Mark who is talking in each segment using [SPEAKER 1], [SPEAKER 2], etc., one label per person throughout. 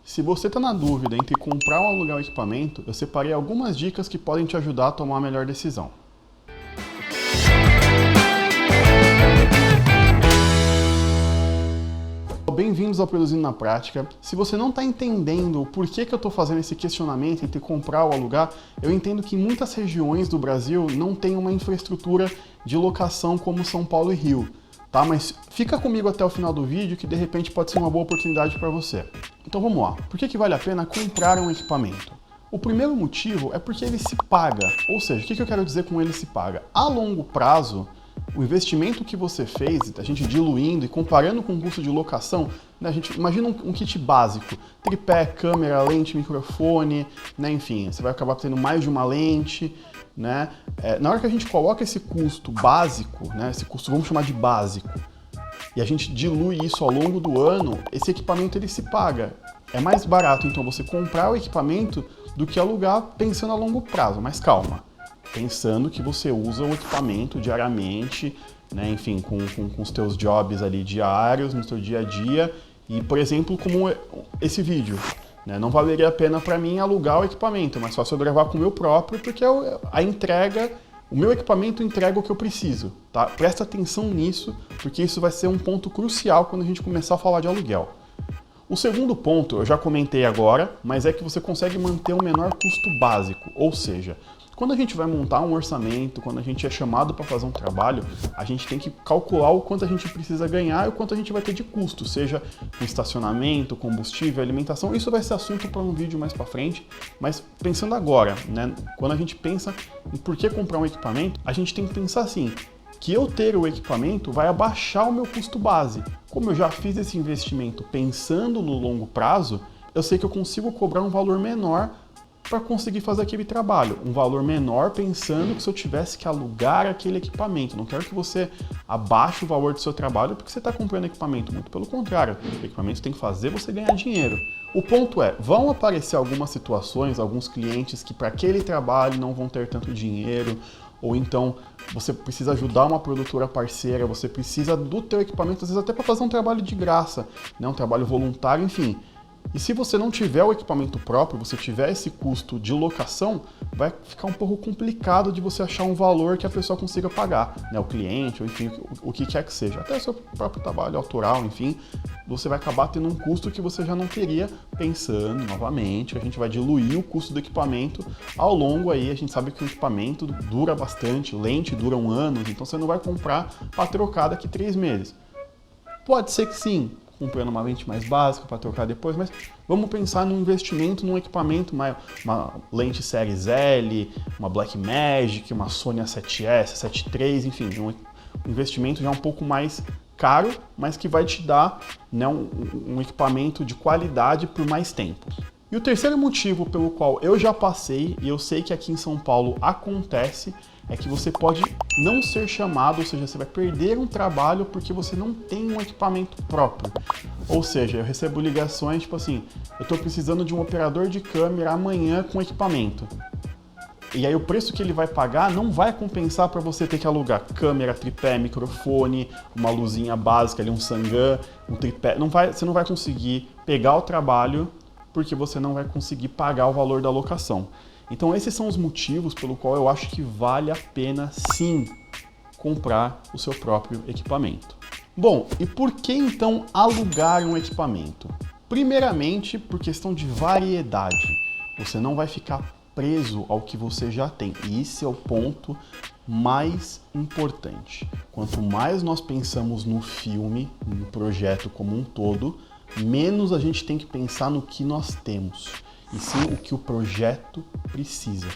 [SPEAKER 1] Se você está na dúvida entre comprar ou alugar um equipamento, eu separei algumas dicas que podem te ajudar a tomar a melhor decisão. Bem-vindos ao Produzindo na Prática. Se você não está entendendo o porquê que eu estou fazendo esse questionamento entre comprar ou alugar, eu entendo que em muitas regiões do Brasil não tem uma infraestrutura de locação como São Paulo e Rio. Tá? Mas fica comigo até o final do vídeo que de repente pode ser uma boa oportunidade para você. Então vamos lá. Por que vale a pena comprar um equipamento? O primeiro motivo é porque ele se paga. Ou seja, o que eu quero dizer com ele se paga? A longo prazo, o investimento que você fez, a gente diluindo e comparando com o custo de locação, né, a gente imagina um kit básico, tripé, câmera, lente, microfone, né, enfim, você vai acabar tendo mais de uma lente, né? Na hora que a gente coloca esse custo básico, né, esse custo vamos chamar de básico, e a gente dilui isso ao longo do ano, esse equipamento ele se paga. É mais barato então você comprar o equipamento do que alugar pensando a longo prazo, mas calma. Pensando que você usa o equipamento diariamente, né, enfim, com os teus jobs ali diários, no seu dia a dia, e, por exemplo, como esse vídeo, né, não valeria a pena para mim alugar o equipamento, mas só se eu gravar com o meu próprio, porque a entrega, o meu equipamento entrega o que eu preciso, tá? Presta atenção nisso, porque isso vai ser um ponto crucial quando a gente começar a falar de aluguel. O segundo ponto, eu já comentei agora, mas é que você consegue manter um menor custo básico, ou seja, quando a gente vai montar um orçamento, quando a gente é chamado para fazer um trabalho, a gente tem que calcular o quanto a gente precisa ganhar e o quanto a gente vai ter de custo, seja com estacionamento, combustível, alimentação. Isso vai ser assunto para um vídeo mais para frente, mas pensando agora, né, quando a gente pensa em por que comprar um equipamento, a gente tem que pensar assim, que eu ter o equipamento vai abaixar o meu custo base. Como eu já fiz esse investimento pensando no longo prazo, eu sei que eu consigo cobrar um valor menor para conseguir fazer aquele trabalho. Um valor menor pensando que se eu tivesse que alugar aquele equipamento. Não quero que você abaixe o valor do seu trabalho porque você está comprando equipamento. Muito pelo contrário, o equipamento tem que fazer você ganhar dinheiro. O ponto é, vão aparecer algumas situações, alguns clientes que para aquele trabalho não vão ter tanto dinheiro, ou então você precisa ajudar uma produtora parceira, você precisa do teu equipamento, às vezes até para fazer um trabalho de graça, né? Um trabalho voluntário, enfim. E se você não tiver o equipamento próprio, você tiver esse custo de locação, vai ficar um pouco complicado de você achar um valor que a pessoa consiga pagar, né? O cliente, ou enfim, o que quer que seja. Até o seu próprio trabalho autoral, enfim, você vai acabar tendo um custo que você já não teria pensando novamente. A gente vai diluir o custo do equipamento ao longo aí. A gente sabe que o equipamento dura bastante, lente dura um ano, então você não vai comprar para trocar daqui 3 meses. Pode ser que sim, comprando uma lente mais básica para trocar depois, mas vamos pensar num investimento num equipamento, uma lente Series L, uma Blackmagic, uma Sony A7S, A7 III, enfim, um investimento já um pouco mais caro, mas que vai te dar, né, um equipamento de qualidade por mais tempo. E o terceiro motivo pelo qual eu já passei, e eu sei que aqui em São Paulo acontece, é que você pode não ser chamado, ou seja, você vai perder um trabalho porque você não tem um equipamento próprio. Ou seja, eu recebo ligações tipo assim, eu estou precisando de um operador de câmera amanhã com equipamento. E aí o preço que ele vai pagar não vai compensar para você ter que alugar câmera, tripé, microfone, uma luzinha básica ali, um Sangan, um tripé. Você não vai conseguir pegar o trabalho porque você não vai conseguir pagar o valor da locação. Então esses são os motivos pelo qual eu acho que vale a pena sim comprar o seu próprio equipamento. Bom, e por que então alugar um equipamento? Primeiramente, por questão de variedade. Você não vai ficar preso ao que você já tem. E esse é o ponto mais importante. Quanto mais nós pensamos no filme, no projeto como um todo, menos a gente tem que pensar no que nós temos, e sim o que o projeto precisa.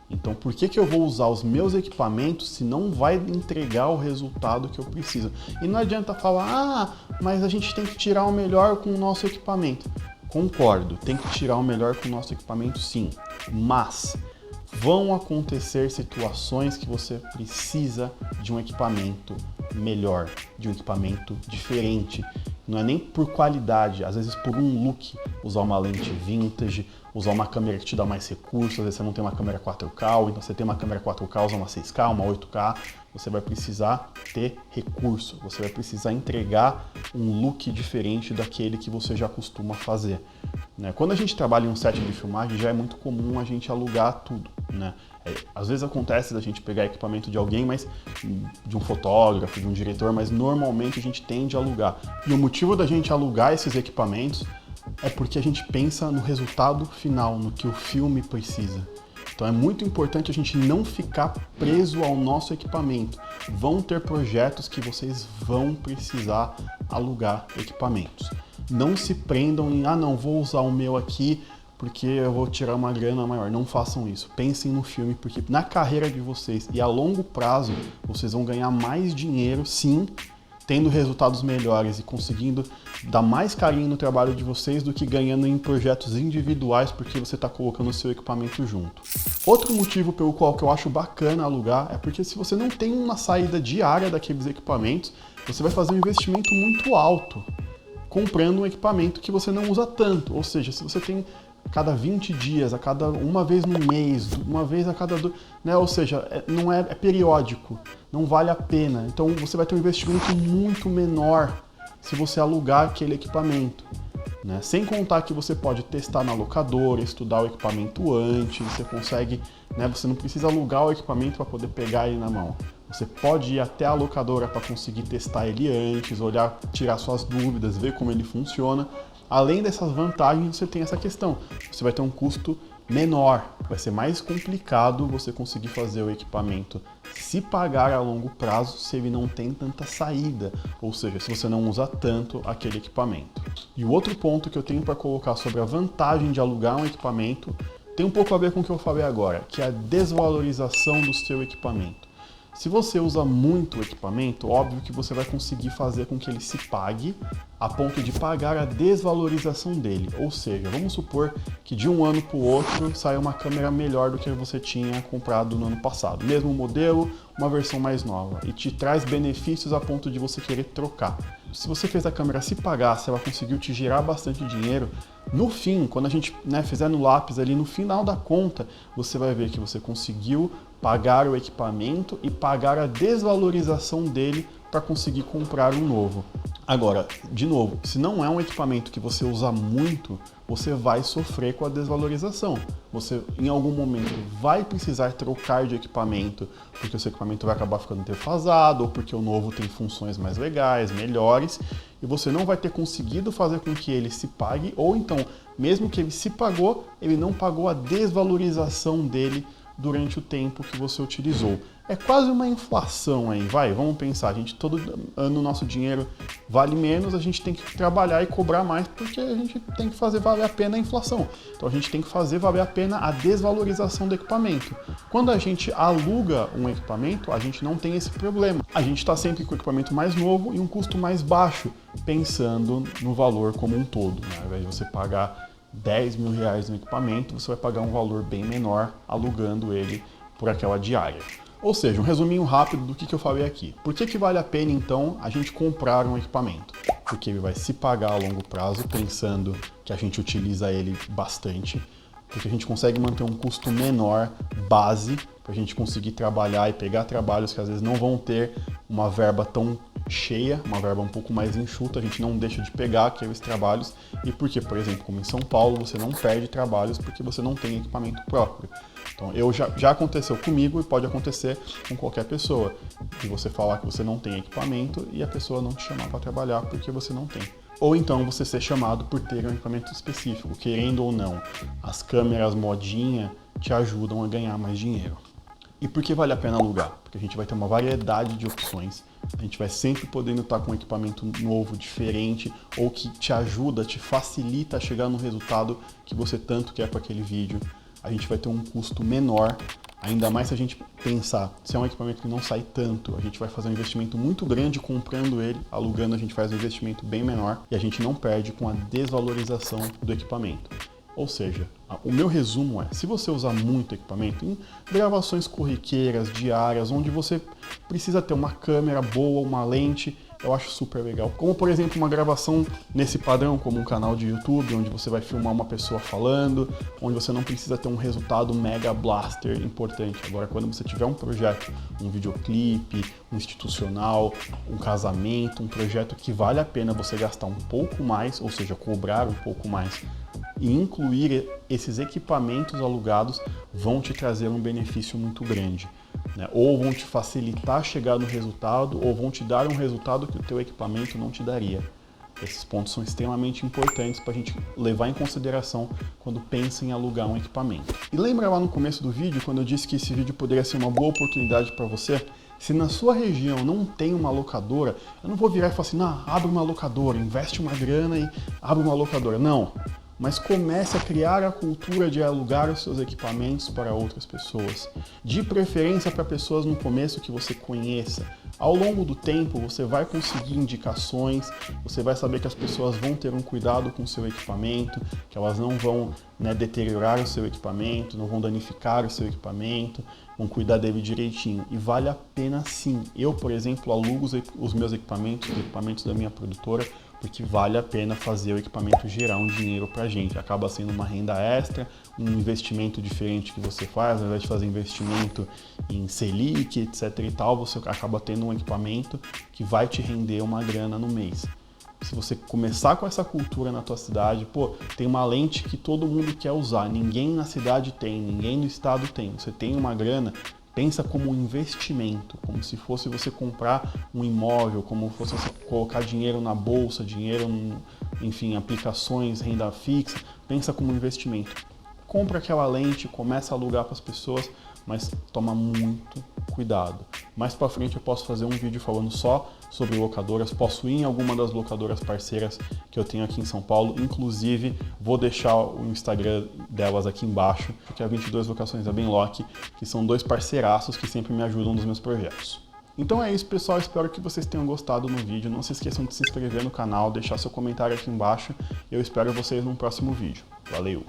[SPEAKER 1] Então, por que eu vou usar os meus equipamentos se não vai entregar o resultado que eu preciso? E não adianta falar, mas a gente tem que tirar o melhor com o nosso equipamento. Concordo, tem que tirar o melhor com o nosso equipamento sim, mas vão acontecer situações que você precisa de um equipamento melhor, de um equipamento diferente, Não é nem por qualidade, às vezes por um look, usar uma lente vintage, usar uma câmera que te dá mais recursos, às vezes você não tem uma câmera 4K, ou então você tem uma câmera 4K, usa uma 6K, uma 8K, você vai precisar ter recurso, você vai precisar entregar um look diferente daquele que você já costuma fazer. Né? Quando a gente trabalha em um set de filmagem, já é muito comum a gente alugar tudo. Né? Às vezes acontece da gente pegar equipamento de alguém, mas de um fotógrafo, de um diretor, mas normalmente a gente tende a alugar. E o motivo da gente alugar esses equipamentos é porque a gente pensa no resultado final, no que o filme precisa. Então é muito importante a gente não ficar preso ao nosso equipamento. Vão ter projetos que vocês vão precisar alugar equipamentos. Não se prendam em, não, vou usar o meu aqui porque eu vou tirar uma grana maior. Não façam isso. Pensem no filme, porque na carreira de vocês e a longo prazo, vocês vão ganhar mais dinheiro, sim, tendo resultados melhores e conseguindo dar mais carinho no trabalho de vocês do que ganhando em projetos individuais porque você está colocando o seu equipamento junto. Outro motivo pelo qual que eu acho bacana alugar é porque se você não tem uma saída diária daqueles equipamentos, você vai fazer um investimento muito alto comprando um equipamento que você não usa tanto. Ou seja, se você tem cada 20 dias, a cada uma vez no mês, uma vez a cada... né? Ou seja, não é periódico, não vale a pena. Então você vai ter um investimento muito menor se você alugar aquele equipamento. Né? Sem contar que você pode testar na locadora, estudar o equipamento antes, você consegue... né? Você não precisa alugar o equipamento para poder pegar ele na mão. Você pode ir até a locadora para conseguir testar ele antes, olhar, tirar suas dúvidas, ver como ele funciona. Além dessas vantagens, você tem essa questão. Você vai ter um custo menor, vai ser mais complicado você conseguir fazer o equipamento se pagar a longo prazo se ele não tem tanta saída, ou seja, se você não usa tanto aquele equipamento. E o outro ponto que eu tenho para colocar sobre a vantagem de alugar um equipamento tem um pouco a ver com o que eu falei agora, que é a desvalorização do seu equipamento. Se você usa muito o equipamento, óbvio que você vai conseguir fazer com que ele se pague a ponto de pagar a desvalorização dele. Ou seja, vamos supor que de um ano para o outro saia uma câmera melhor do que você tinha comprado no ano passado. Mesmo modelo, uma versão mais nova. E te traz benefícios a ponto de você querer trocar. Se você fez a câmera se pagar, se ela conseguiu te gerar bastante dinheiro, no fim, quando a gente fizer no lápis ali, no final da conta, você vai ver que você conseguiu pagar o equipamento e pagar a desvalorização dele para conseguir comprar um novo. Agora, de novo, se não é um equipamento que você usa muito, você vai sofrer com a desvalorização. Você, em algum momento, vai precisar trocar de equipamento, porque o seu equipamento vai acabar ficando defasado, ou porque o novo tem funções mais legais, melhores, e você não vai ter conseguido fazer com que ele se pague, ou então, mesmo que ele se pagou, ele não pagou a desvalorização dele durante o tempo que você utilizou. É quase uma inflação aí, vamos pensar, todo ano o nosso dinheiro vale menos, a gente tem que trabalhar e cobrar mais porque a gente tem que fazer valer a pena a inflação. Então a gente tem que fazer valer a pena a desvalorização do equipamento. Quando a gente aluga um equipamento, a gente não tem esse problema. A gente está sempre com o equipamento mais novo e um custo mais baixo, pensando no valor como um todo. Né? Ao invés de você pagar 10 mil reais no equipamento, você vai pagar um valor bem menor alugando ele por aquela diária. Ou seja, um resuminho rápido do que eu falei aqui. Por que vale a pena, então, a gente comprar um equipamento? Porque ele vai se pagar a longo prazo, pensando que a gente utiliza ele bastante, porque a gente consegue manter um custo menor base para a gente conseguir trabalhar e pegar trabalhos que às vezes não vão ter uma verba tão cheia, uma verba um pouco mais enxuta, a gente não deixa de pegar aqueles trabalhos. E porque, por exemplo, como em São Paulo, você não perde trabalhos porque você não tem equipamento próprio. Então, já aconteceu comigo e pode acontecer com qualquer pessoa, de você falar que você não tem equipamento e a pessoa não te chamar para trabalhar porque você não tem. Ou então você ser chamado por ter um equipamento específico, querendo ou não. As câmeras modinha te ajudam a ganhar mais dinheiro. E por que vale a pena alugar? Porque a gente vai ter uma variedade de opções, a gente vai sempre podendo estar com um equipamento novo, diferente, ou que te ajuda, te facilita a chegar no resultado que você tanto quer para aquele vídeo. A gente vai ter um custo menor, ainda mais se a gente pensar, se é um equipamento que não sai tanto, a gente vai fazer um investimento muito grande comprando ele, alugando a gente faz um investimento bem menor e a gente não perde com a desvalorização do equipamento. Ou seja, o meu resumo é, se você usar muito equipamento em gravações corriqueiras, diárias, onde você precisa ter uma câmera boa, uma lente, eu acho super legal. Como, por exemplo, uma gravação nesse padrão, como um canal de YouTube, onde você vai filmar uma pessoa falando, onde você não precisa ter um resultado mega blaster importante. Agora, quando você tiver um projeto, um videoclipe, um institucional, um casamento, um projeto que vale a pena você gastar um pouco mais, ou seja, cobrar um pouco mais, e incluir esses equipamentos alugados vão te trazer um benefício muito grande, né? Ou vão te facilitar chegar no resultado, ou vão te dar um resultado que o teu equipamento não te daria. Esses pontos são extremamente importantes para a gente levar em consideração quando pensa em alugar um equipamento. E lembra lá no começo do vídeo, quando eu disse que esse vídeo poderia ser uma boa oportunidade para você? Se na sua região não tem uma locadora, eu não vou virar e falar assim, abre uma locadora, investe uma grana e abre uma locadora. Não. Mas comece a criar a cultura de alugar os seus equipamentos para outras pessoas. De preferência para pessoas no começo que você conheça. Ao longo do tempo você vai conseguir indicações, você vai saber que as pessoas vão ter um cuidado com o seu equipamento, que elas não vão, deteriorar o seu equipamento, não vão danificar o seu equipamento, vão cuidar dele direitinho. E vale a pena sim. Eu, por exemplo, alugo os meus equipamentos, os equipamentos da minha produtora, porque vale a pena fazer o equipamento gerar um dinheiro pra gente. Acaba sendo uma renda extra, um investimento diferente que você faz, ao invés de fazer investimento em Selic, etc e tal, você acaba tendo um equipamento que vai te render uma grana no mês. Se você começar com essa cultura na tua cidade, tem uma lente que todo mundo quer usar, ninguém na cidade tem, ninguém no estado tem, você tem uma grana, pensa como um investimento, como se fosse você comprar um imóvel, como fosse você colocar dinheiro na bolsa, dinheiro, enfim, aplicações, renda fixa, pensa como um investimento. Compra aquela lente, começa a alugar para as pessoas, mas toma muito cuidado. Mais para frente eu posso fazer um vídeo falando só sobre locadoras, posso ir em alguma das locadoras parceiras que eu tenho aqui em São Paulo, inclusive vou deixar o Instagram delas aqui embaixo, porque é a 22 Locações da Benlock, que são dois parceiraços que sempre me ajudam nos meus projetos. Então é isso, pessoal, espero que vocês tenham gostado do vídeo, não se esqueçam de se inscrever no canal, deixar seu comentário aqui embaixo, e eu espero vocês no próximo vídeo. Valeu!